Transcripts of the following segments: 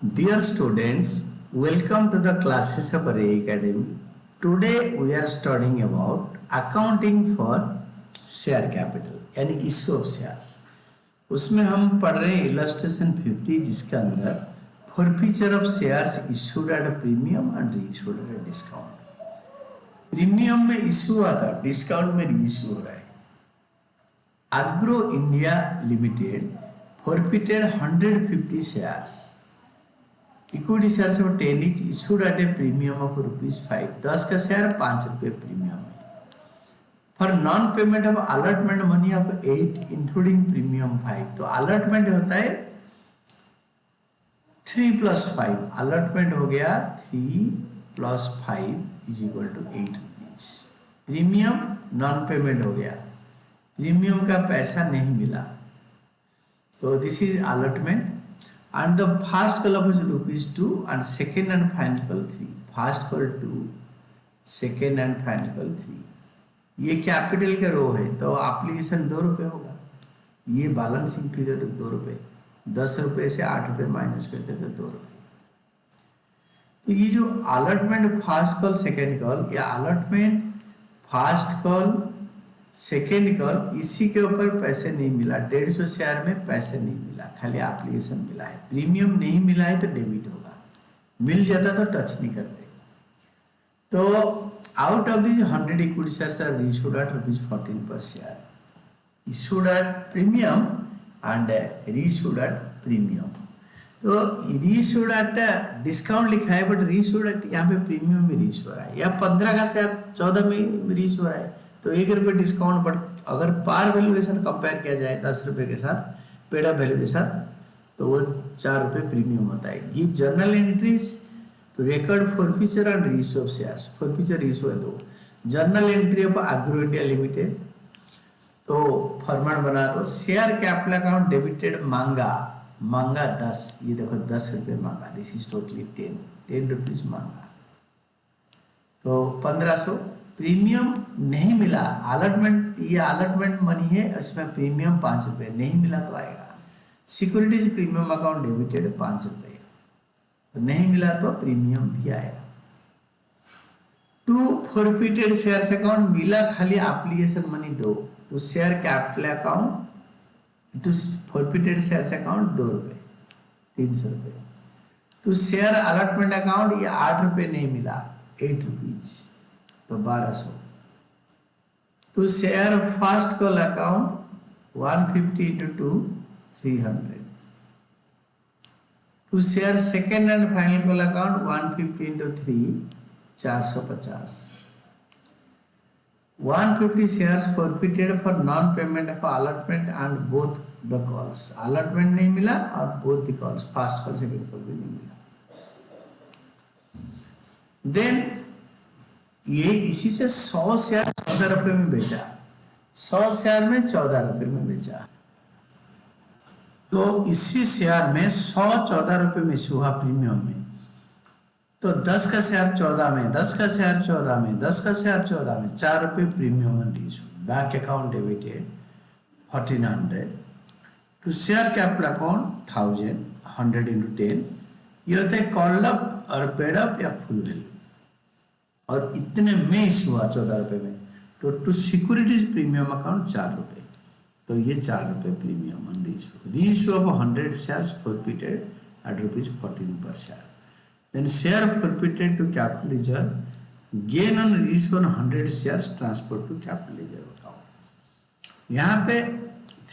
Dear students, welcome to the classes of Array Academy. Today we are studying about accounting for share capital यानी issue of shares. उसमें हम पढ़ रहे हैं illustration 50 जिसके अंदर forfeiture of shares issued at a premium and reissued at a discount. Premium में issue हुआ था, डिस्काउंट में रीइश्यू हो रहा है. Agro India Limited forfeited 150 shares. Equity share से 10 each issued at a premium of ₹5. 10 का शेयर 5 रुपये प्रीमियम है. For non payment of allotment money of 8 including premium 5. तो अलॉटमेंट होता है 3 + 5. अलॉटमेंट हो गया 3 + 5 is equal to 8 rupees. Premium non payment हो गया, प्रीमियम का पैसा नहीं मिला, तो this is allotment. And the first call is ₹2 and second and final call 3. First call 2, second and final call 3. ये कैपिटल का रो है तो एप्लीकेशन ₹2 होगा. ये बैलेंसिंग फिगर ₹2. 10 रुपये से 8 रुपये माइनस करते तो ₹2. तो ये जो allotment first call second call या allotment first call second call, इसी के ऊपर पैसे नहीं मिला. 150 शेयर में पैसे नहीं मिला, खाली एप्लीकेशन मिला है. प्रीमियम नहीं मिला है तो डेबिट होगा, मिल जाता तो टच नहीं करते. तो out of this 100 equity shares are reissued at ₹14 per share. Issued at premium and reissued at premium. तो रीइश्यूड एट डिस्काउंट लिखा है बट रीइश्यूड एट यहाँ पे प्रीमियम में रीइश्यू हो रहा है. या 15 का शेयर 14 में रीइश्यू हो रहा है तो ₹1 डिस्काउंट. बट अगर पार वैल्यू के साथ कंपेयर किया जाए 10 रुपये के साथ पेड अप वैल्यू के साथ तो वो ₹4 प्रीमियम होता है. Give journal entries to record forfeiture and reissue of shares. Forfeiture reissue है दो. Journal entry of agro India limited, तो फॉर्मेट बना दो. शेयर कैपिटल अकाउंट डेबिटेड मांगा 10. ये देखो 10 रुपये मांगा. दिस इज टोटली 10 रुपीज मांगा तो 1500. प्रीमियम नहीं मिला, अलॉटमेंट, ये अलॉटमेंट मनी है, इसमें प्रीमियम 5 रुपये नहीं मिला तो आएगा. सिक्योरिटीज प्रीमियम अकाउंट डेबिटेड 5 रुपये, तो नहीं मिला तो प्रीमियम भी आएगा. 2 फॉरफिटेड शेयर्स अकाउंट मिला, खाली application money 2. To share capital account to forfeited shares account ₹2, 300 रुपये. टू शेयर अलॉटमेंट अकाउंट ये 8 रुपये नहीं मिला, 8 रुपीज तो 1200. To share first call account 150 × 2 300. To share second and final call account 150 × 3 450. 150 shares forfeited for non payment of allotment and both the calls. Allotment नहीं मिला और both the calls, first call second call भी नहीं मिला. Then ये इसी से 100 share 14 रुपये में बेचा. 100 शेयर में 14 रुपये में बेचा. तो इसी शेयर में 100 14 रुपये में इश्यू हुआ प्रीमियम में. तो 10 का शेयर 14 में, 10 का शेयर 14 में, 10 का शेयर 14 में, 4 रुपये premium and issue. Bank account debited 1400. To share capital account 1000, 100 × 10. ये होता है कॉल्ड अप और पेड अप या फुल वैल्यू. और इतने में इशू हुआ 14 रुपये में. तो टू सिक्योरिटीज प्रीमियम अकाउंट 4 रुपये, तो ये 4 रुपये premium and reissue. Reissue of 100 shares forfeited at ₹14 per share. Then share forfeited to capital reserve, gain on reissue on 100 shares transfer to capital reserve account. यहाँ पे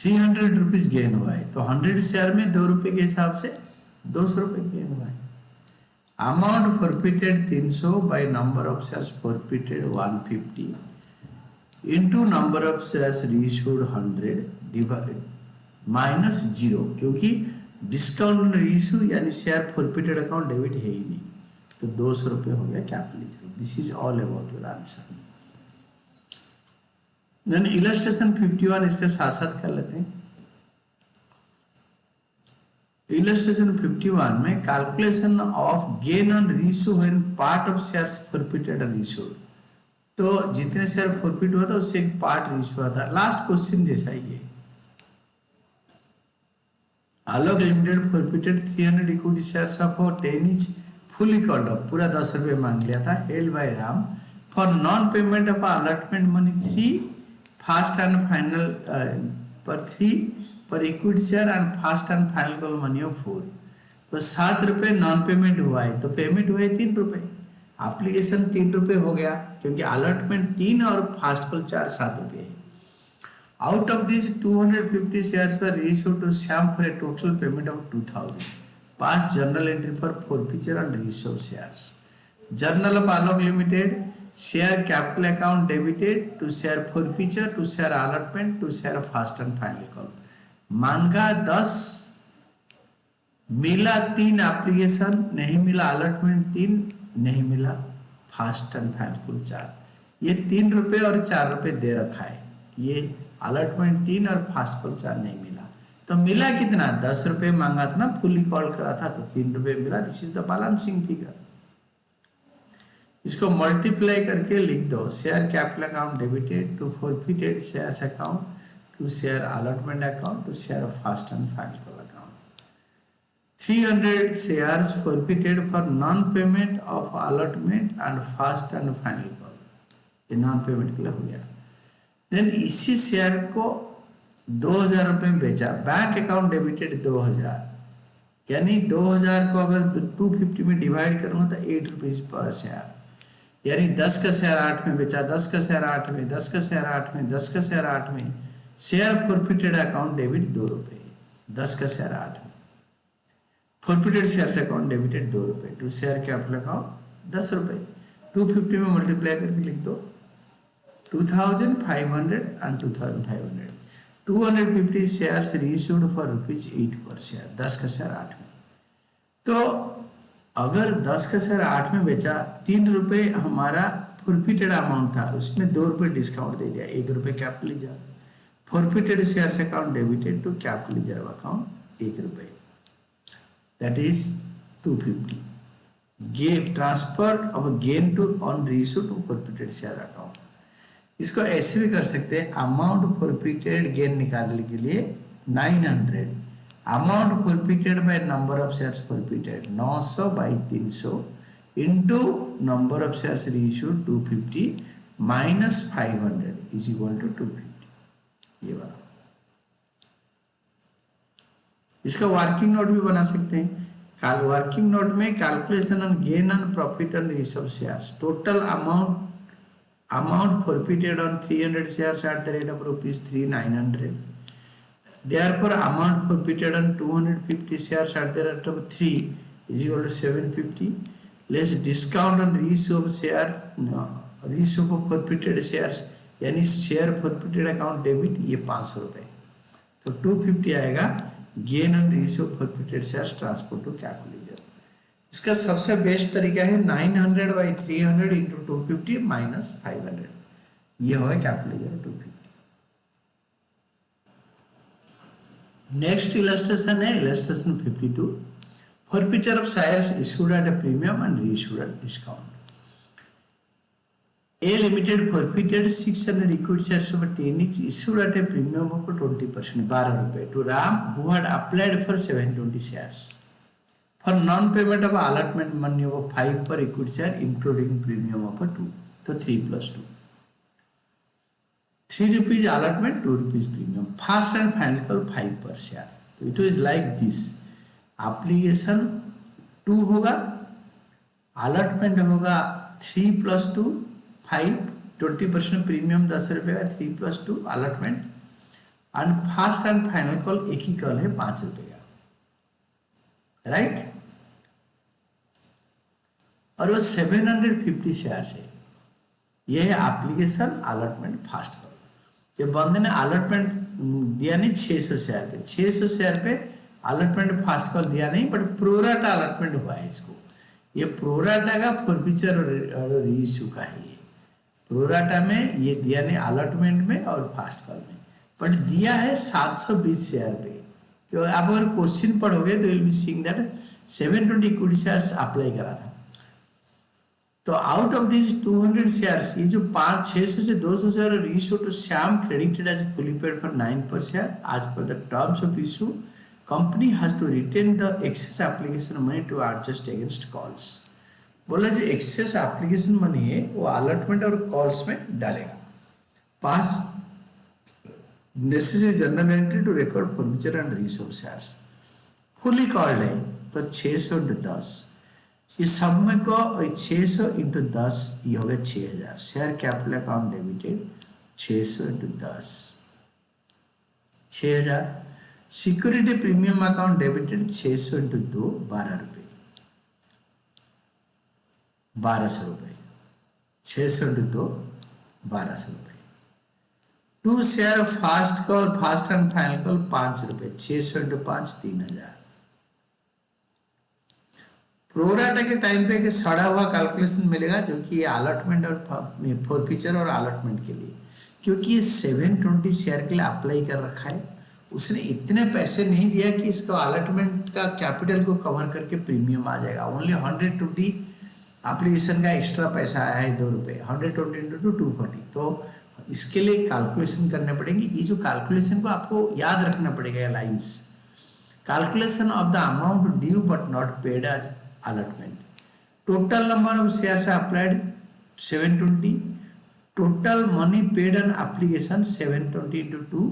300 रुपीज गेन हुआ है, तो 100 share में ₹2 के हिसाब से 200 रुपये गेन हुआ है. Amount forfeited 300 by number of shares forfeited 150 into number of shares reissued 100 divide -0, क्योंकि डिस्काउंट रीइश्यू यानी शेयर फॉरफिटेड अकाउंट डेबिट है ही नहीं, तो 200 रुपये हो गया capital reserve. This is all about your answer. Then illustration 51 इसके साथ साथ कर लेते हैं. इलस्ट्रेशन 51 में calculation of gain on reissue when part of shares forfeited और रीइश्यूड. तो जितने शेयर फॉरफिट हुआ था उससे एक पार्ट रीइश्यू हुआ था. लास्ट क्वेश्चन जैसा ही है. Alok Limited forfeited 300 equity shares of 10 each fully called up, पूरा 10 रुपये मांग लिया था, held by Ram for non payment of allotment money 3 fast and final per 3 per equity share and fast and final call money of 4. तो 7 रुपये non payment हुआ है, तो पेमेंट हुआ है 3 रुपये, एप्लीकेशन 3 रुपये हो गया क्योंकि अलॉटमेंट 3 और फास्ट कॉल 4 7 रुपये है। Out of these 250 shares were reissued to Shyam for a total payment of 2000. Past journal entry for forfeiture and reissue of shares. Journal of Alok Limited, share capital account debited to share forfeiture to share allotment to share fast and final call. मांगा 10, मिला 3 application, नहीं मिला allotment 3, नहीं मिला fast and final call 4। ये 3 रुपये और 4 रुपये दे रखा है, ये अलॉटमेंट 3 और फास्ट कॉल 4 नहीं मिला। तो मिला कितना, 10 रुपये मांगा था ना, फुली कॉल करा था तो 3 रुपये मिला। This is the balancing figure. इसको मल्टीप्लाई करके लिख दो, share capital account debited to forfeited shares account to share allotment account to share first and final call account. 300 shares forfeited for non payment of allotment and first and final call, ये non payment के लिए हो गया। Then इसी share को 2000 रुपये में बेचा, बैंक अकाउंट डेबिटेड 2000, यानी 2000 को अगर 250 में डिवाइड करूंगा तो 8 रुपीज पर शेयर, यानी 10 का शेयर 8 में बेचा, 10 का शेयर 8 में, 10 का शेयर 8 में, 10 का शेयर 8 में, शेयर फॉरफिटेड अकाउंट डेबिट 2 रुपये, 10 का शेयर 8 में, फॉरफिटेड शेयर अकाउंट डेबिटेड 2 रुपये टू शेयर कैपिटल अकाउंट 10 रुपये, 250 में मल्टीप्लाई करके लिख दो 2500 and 2500, 250 shares reissued for ₹8 per share, 10 का शेयर 8 में। तो अगर 10 का शेयर 8 में बेचा, 3 रुपये हमारा फॉरफिटेड अमाउंट था, उसमें 2 रुपये डिस्काउंट दे दिया, 1 रुपये capital reserve, forfeited shares account debited to capital reserve account 1 रुपये, that is 250। Gain transfer of gain to on reissue to forfeited share account. इसको ऐसे भी कर सकते हैं, अमाउंट फॉरफिटेड गेन निकालने के लिए 900, amount forfeited by number of shares forfeited 900 by 300 into number of shares reissued 250 minus 500 is equal to 250, ये वाला। इसका वर्किंग नोट भी बना सकते हैं। वर्किंग नोट में calculation on gain on profit on reissue of shares, total amount forfeited on 300 shares at the rate of ₹3,900. Therefore, amount forfeited on 250 shares at the rate of 3 is equal to 750. Less discount on reissue of share, reissue of forfeited shares, यानी share forfeited account debit, ये 500 रुपये, तो 250 आएगा gain on reissue of forfeited shares transfer to capital reserve. इसका सबसे best तरीका है 900 by 300 into 250 minus 500, ये होगा कैपिटल रिजर्व 250। नेक्स्ट इलस्ट्रेशन है illustration 52, forfeiture of shares issued at a premium and reissued at discount. A Limited forfeited 600 equity shares of 10 each issued at a premium of 20%, 12 रुपये, to Ram who had applied for 720 shares. For non-payment of allotment money of 5 per equity share including premium of 2, तो 3 plus 2, 3 rupees allotment, 2 rupees premium, fast and final call 5 per share। तो it is like this, application 2 होगा, allotment होगा 3 plus 2 5, 20% premium 10 रुपये का, 3 plus 2 allotment, and first and final call एक ही call है 5 रुपये का, राइट। और वो 750 शेयर्स है, ये है एप्लीकेशन अलॉटमेंट फास्ट कॉल। ये बंदे ने अलॉटमेंट दिया नहीं 600 शेयर पे, 600 शेयर पे अलॉटमेंट फास्ट कॉल दिया नहीं, बट प्रोराटा अलॉटमेंट हुआ है इसको। ये प्रोराटा का फॉरफिचर और रीइश्यू का है, ये प्रोराटा में ये दिया नहीं अलॉटमेंट में और फास्ट कॉल में, बट दिया है 720 शेयर पे। क्यों आप अगर क्वेश्चन पढ़ोगे तो will be seeing that 720 equity shares apply करा था। तो आउट ऑफ दिस 200 शेयर्स, ये जो 600 से 200 share reissue to Shyam credited as fully paid for 9 per share as per the terms of issue company has to retain the excess application money to adjust against calls. बोला जो access application money है वो allotment और calls में डालेगा। Pass necessary general entry to record forfeiture and reissue of shares. Fully called है तो 600 into 10, ये सब में को 600 इंटू 10 ये हो गया 6000। Share capital account debited 600 into 10 6000। Security premium account debited 600 into 2 12 रुपये 1200 रुपये। 600 इंटू 2 1200 रुपये। 2 share fast call fast and final call 5 रुपये 600 इंटू 5 3000। प्रोराटा के टाइम पे सड़ा हुआ कैलकुलेशन मिलेगा जो कि ये अलॉटमेंट और फॉरफीचर और अलॉटमेंट के लिए, क्योंकि ये 720 शेयर के लिए अप्लाई कर रखा है। उसने इतने पैसे नहीं दिया कि इसका अलॉटमेंट का कैपिटल को कवर करके प्रीमियम आ जाएगा। ओनली 120 एप्लीकेशन का एक्स्ट्रा पैसा आया है 2 रुपये। 120 इंटू 240, तो इसके लिए कैलकुलेशन करने पड़ेंगे। ये जो कैलकुलेशन को आपको याद रखना पड़ेगा, ये lines. Calculation of the amount due but not paid as allotment. Total number of shares applied 720. Total money paid on application 720 into 2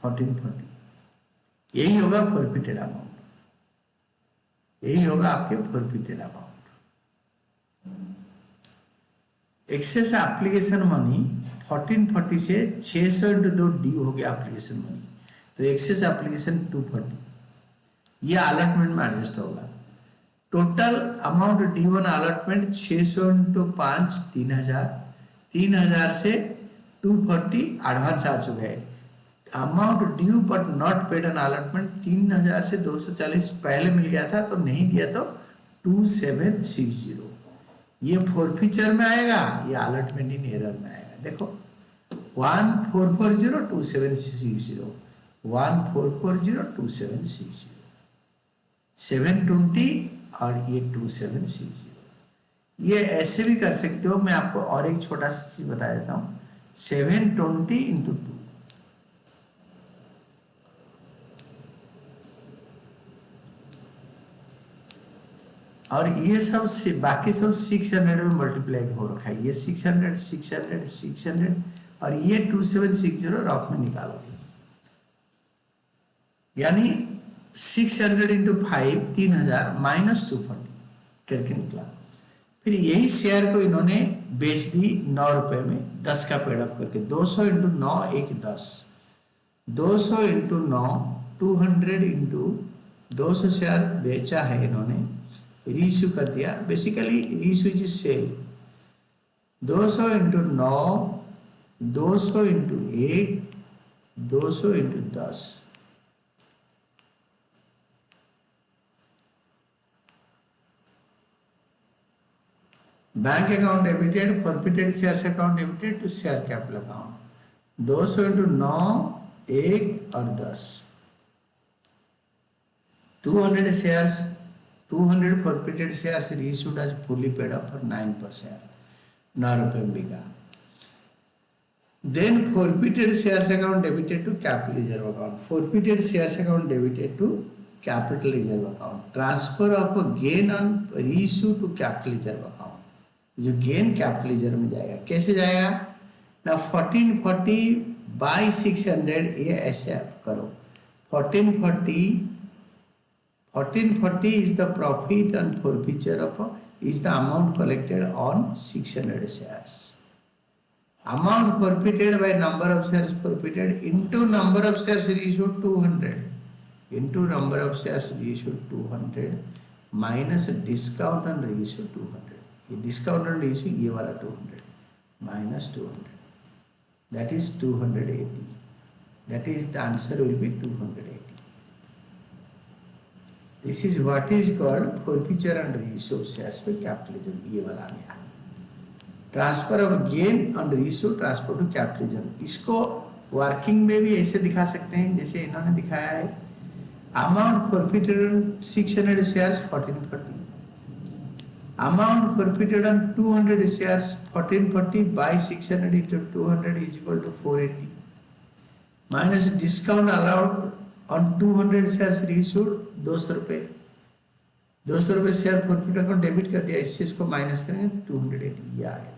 1440. यही होगा फॉरफिटेड अमाउंट, यही होगा आपके forfeited amount. Excess application money 1440 से 600 इंटू 2 ड्यू हो गया application money, तो excess application 240 ये अलॉटमेंट में एडजस्ट होगा। Total amount due on allotment 600 into 5 3000। 3000 से 240 एडवांस आ चुका है। Amount due but not paid on allotment 3000 से 240 पहले मिल गया था तो नहीं दिया तो 2760। ये फॉरफीचर में आएगा, ये अलॉटमेंट इन एरर में आएगा। देखो 1440 2760 1440 2760 720 और ये 2760। ये ऐसे भी कर सकते हो। मैं आपको और एक छोटा सा चीज बता देता हूं। 720 इंटू 2 और ये सब बाकी सब 600 में मल्टीप्लाई हो रखा है। ये 600 600 600 और ये 2760 रफ में निकालोगे, यानी 600 इंटू 5 3000 माइनस 240 करके निकला। फिर यही शेयर को इन्होंने बेच दी 9 रुपए में 10 का पेड अप करके। 200 इंटू 9 1 10 200 इंटू 9 200 इंटू 200 शेयर बेचा है इन्होंने, रीइश्यू कर दिया। Basically reissue is sale. 200 into 9 200 into 1 200 into 10 bank account debited forfeited shares account debited to share capital account. 200 into 9 1 और 10 200 shares 200 forfeited shares reissued as fully paid up for 9%। 9 रुपये में बिका। Then forfeited shares account debited to capital reserve account. Forfeited shares account debited to capital reserve account. Transfer of gain on reissue to capital reserve account. जो gain capital reserve में जाएगा, कैसे जाएगा ना 1440 by 600 ये ऐसे आप करो। 1440 is the profit and forfeiture of is the amount collected on 600 shares. Amount forfeited by number of shares forfeited into number of shares reissued 200 into number of shares reissued 200 minus discount and reissue 200. ये discount and issue ये वाला 200 minus 200 that is 280। That is the answer will be 280। This is what is called forfeiture and reissue of shares पे capitalism. ये वाला आ गया। Transfer of gain on reissue transfer to capitalism. इसको working में भी ऐसे दिखा सकते हैं जैसे इन्होंने दिखाया है। Amount forfeited 600 shares 1440। Amount forfeited on 200 shares 1440 by 600 into 200 is equal to 480 minus discount allowed on 200 share reissued 200 रुपये, 200 रुपये शेयर फॉरफिट अकाउंट डेबिट कर दिया, इससे इसको माइनस करेंगे तो 280 ये आ गया।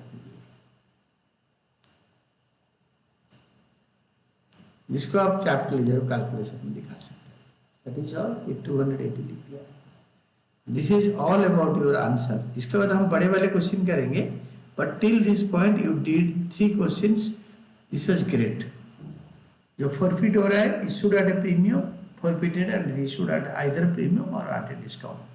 जिसको आप कैपिटल रिजर्व कैलकुलेशन में दिखा सकते हैं। दैट इज ऑल, ये 280 लिख दिया। This is all about your answer. इसके बाद हम बड़े वाले क्वेश्चन करेंगे, but till this point you did 3 questions, this was great. जो फॉरफिट हो रहा है issued at a premium, forfeited and reissued at either premium और एट ए डिस्काउंट।